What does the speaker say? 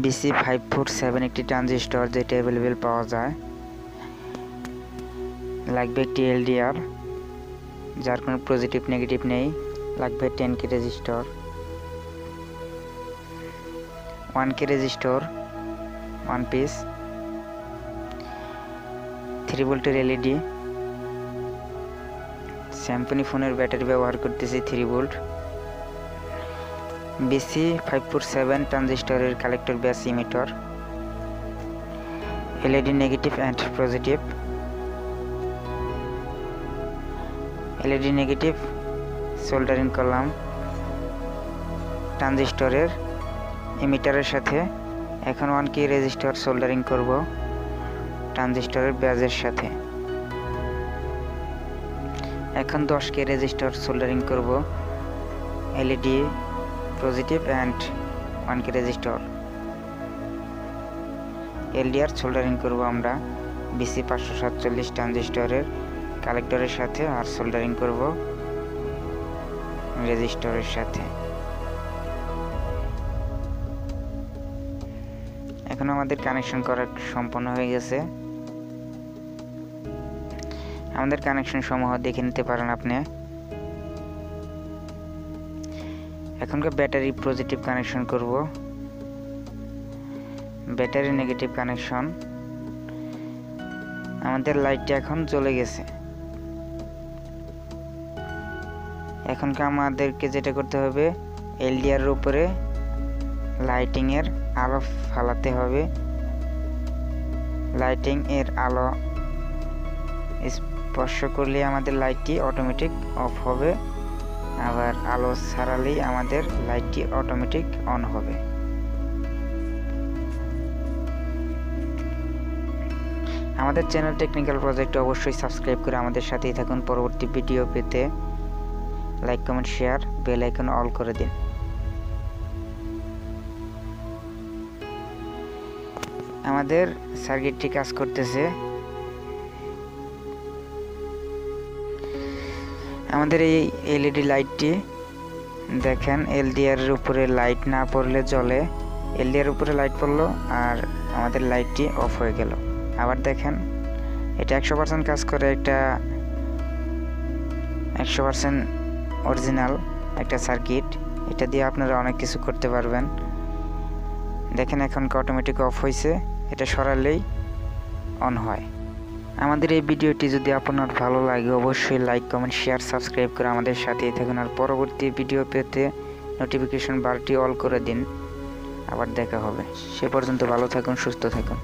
BC547 একটি transistor যেটা available পাওয়া যায়। লাগবে একটি LDR যার কোনো পজিটিভ নেগেটিভ নেই। লাগবে 10K resistor, 1K resistor 1 piece, 3 ভোল্টের LED। স্যামসং ফোনের ব্যাটারি ব্যবহার করতেছি 3 ভোল্ট। BC547 ট্রানজিস্টরের কালেক্টর ব্যাস emitter, LED negative and positive. LED negative soldering করলাম ট্রানজিস্টরের ইমিটারের সাথে। এখন 1K রেজিস্টর সোল্ডারিং করব ট্রানজিস্টরের ব্যাজের সাথে। এখন 10K রেজিস্টর সোল্ডারিং করব LED positive and 1K resistor. LDR soldering করব আমরা BC547 ট্রানজিস্টরের কালেক্টরের সাথে, আর সোল্ডারিং করব রেজিস্টরের সাথে। এখন আমাদের কানেকশন করা সম্পন্ন হয়ে গেছে। আমাদের কানেকশন সমূহ দেখে নিতে পারেন আপনি। এখনকার ব্যাটারি পজিটিভ কানেকশন করব, ব্যাটারি নেগেটিভ কানেকশন। আমাদের লাইটটা এখন জ্বলে গেছে। এখন আমাদেরকে যেটা করতে হবে, LDR এর উপরে লাইটিং এর আলো ফালাতে হবে। লাইটিং এর আলো স্পর্শ করলে আমাদের লাইটটি অটোমেটিক অফ হবে, আবার আলো ছাড়ালেই আমাদের লাইটটি অটোমেটিক অন হবে। আমাদের চ্যানেল টেকনিক্যাল প্রজেক্ট অবশ্যই সাবস্ক্রাইব করে আমাদের সাথেই থাকুন। পরবর্তী ভিডিও পেতে like, comment, share, bell icon all করে দিন। আমাদের সার্কিটটি কাজ করতেছে। আমাদের এই LED লাইটটি দেখেন, LDR এর উপরে লাইট না পড়লে জ্বলে, LDR এর উপরে লাইট পড়লো আর আমাদের লাইটটি অফ হয়ে গেল। আবার দেখেন, এটা 100% কাজ করে, একটা 100% অরিজিনাল একটা সার্কিট। এটা দিয়ে আপনারা অনেক কিছু করতে পারবেন। দেখেন এখন অটোমেটিক অফ হয়েছে, এটা সরালেই অন হয়। আমাদের এই ভিডিওটি যদি আপনার ভালো লাগে অবশ্যই লাইক, কমেন্ট, শেয়ার, সাবস্ক্রাইব করে আমাদের সাথেই থাকুন। আর পরবর্তী ভিডিও পেতে নোটিফিকেশন বারটি অল করে দিন। আবার দেখা হবে। সে পর্যন্ত ভালো থাকুন, সুস্থ থাকুন।